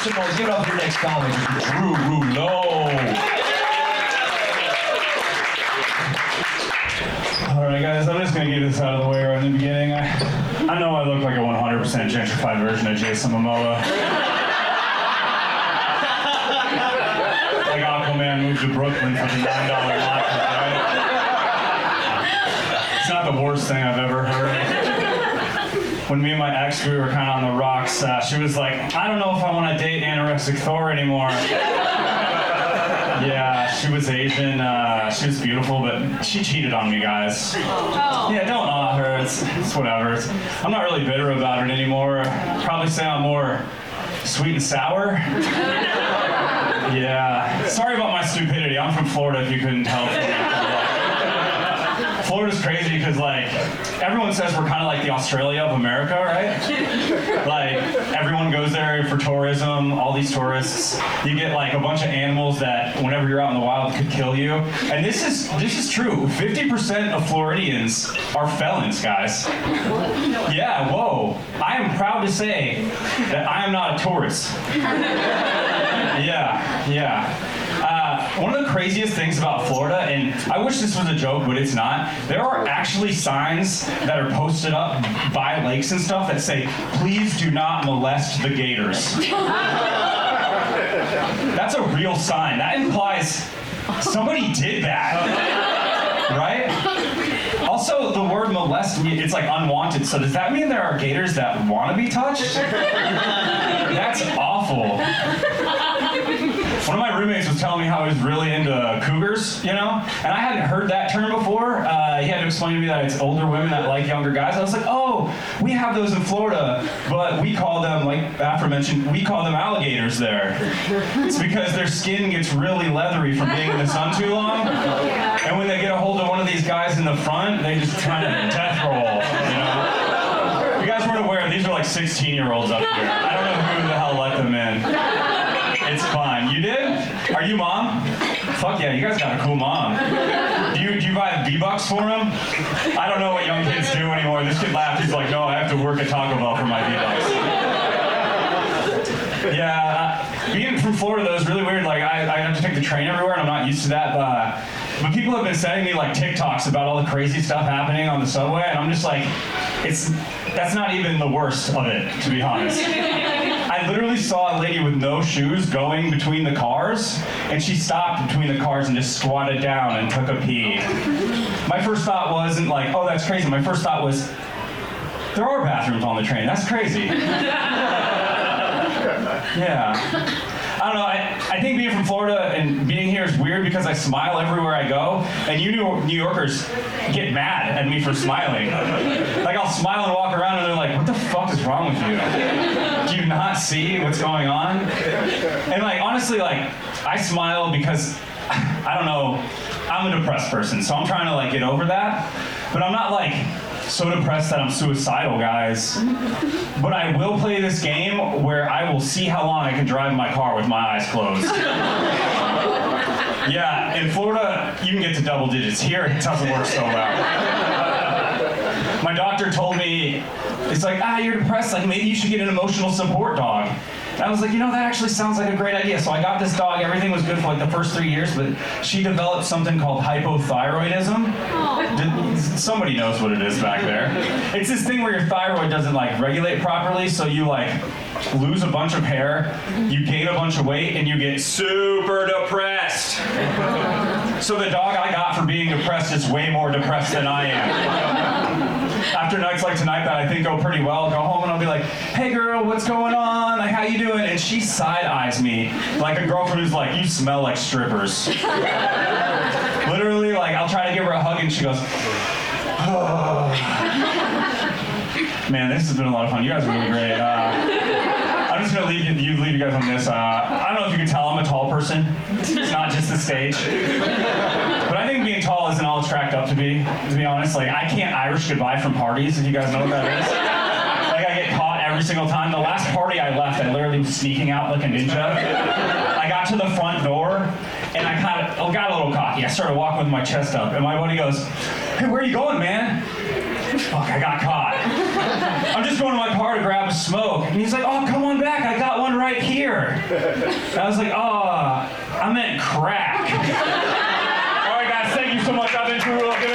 some noise. Give it up for your next comic, Drew Rouleau. Alright guys, I'm just gonna get this out of the way right in the beginning. I know I look like a 100% gentrified version of Jason Momoa. Like Aquaman moved to Brooklyn for the $9 latte, right? It's not the worst thing I've ever heard. When me and my ex, we were kind of on the rocks, she was like, I don't know if I want to date Anorexic Thor anymore. Yeah, she was Asian, she was beautiful, but she cheated on me, guys. Oh. Yeah, don't awe her, it's whatever. I'm not really bitter about it anymore. Probably say I'm more sweet and sour. Yeah, sorry about my stupidity. I'm from Florida, if you couldn't tell. Florida's crazy because, like, everyone says we're kind of like the Australia of America, right? Like, everyone goes there for tourism, all these tourists. You get, like, a bunch of animals that, whenever you're out in the wild, could kill you. And this is true. 50% of Floridians are felons, guys. Yeah, whoa. I am proud to say that I am not a tourist. Yeah. One of the craziest things about Florida, and I wish this was a joke, but it's not, there are actually signs that are posted up by lakes and stuff that say, please do not molest the gators. That's a real sign. That implies somebody did that, right? Also, the word molest, it's like unwanted, so does that mean there are gators that want to be touched? That's awful. One of my roommates was telling me how he was really into cougars, you know? And I hadn't heard that term before. He had to explain to me that it's older women that like younger guys. I was like, oh, we have those in Florida, but we call them, like aforementioned, we call them alligators there. It's because their skin gets really leathery from being in the sun too long. And when they get a hold of one of these guys in the front, they just kind of death roll, you know? You guys weren't aware, these are like 16-year-olds up here. I don't know who the hell let them in. It's fine. You did? Are you mom? Fuck yeah, you guys got a cool mom. Do you buy V-Bucks for him? I don't know what young kids do anymore. This kid laughed. He's like, no, I have to work at Taco Bell for my V-Bucks. Yeah, being from Florida though is really weird. Like I have to take the train everywhere and I'm not used to that. But people have been sending me like TikToks about all the crazy stuff happening on the subway, and I'm just like, that's not even the worst of it, to be honest. I literally saw a lady with no shoes going between the cars, and she stopped between the cars and just squatted down and took a pee. My first thought wasn't like, oh, that's crazy. My first thought was, there are bathrooms on the train. That's crazy. Yeah. I don't know, I think being from Florida and being here is weird because I smile everywhere I go, and you New Yorkers get mad at me for smiling. Like, I'll smile and walk around and they're like, what the fuck is wrong with you? Do you not see what's going on? And like, honestly, like, I smile because, I don't know, I'm a depressed person, so I'm trying to like get over that, but I'm not like, so depressed that I'm suicidal, guys. But I will play this game where I will see how long I can drive my car with my eyes closed. Yeah, in Florida, you can get to double digits. Here, it doesn't work so well. My doctor told me, it's like, you're depressed, like maybe you should get an emotional support dog. And I was like, you know, that actually sounds like a great idea. So I got this dog, everything was good for like the first 3 years, but she developed something called hypothyroidism. Somebody knows what it is back there. It's this thing where your thyroid doesn't like regulate properly, so you like lose a bunch of hair, you gain a bunch of weight, and you get super depressed. So the dog I got for being depressed is way more depressed than I am. After nights like tonight that I think go pretty well, I'll go home and I'll be like, hey girl, what's going on? Like, how you doing? And she side-eyes me like a girlfriend who's like, you smell like strippers. Literally, like, I'll try to give her a hug and she goes, oh. Man, this has been a lot of fun. You guys are really great. I'm just gonna leave you guys on this. I don't know if you can tell I'm a tall person. It's not just the stage. But I think being tall isn't all it's cracked up to be honest. Like, I can't Irish goodbye from parties, if you guys know what that is. Like, I get caught every single time. The last party I left, I literally was sneaking out like a ninja. I got to the front door, and I got a little cocky. I started walking with my chest up, and my buddy goes, hey, where are you going, man? Fuck, I got caught. I'm just going to my car to grab a smoke. And he's like, oh, come on back, I got one right right here. I was like, oh, I meant crack. All right, guys, thank you so much. I've been Drew Rouleau.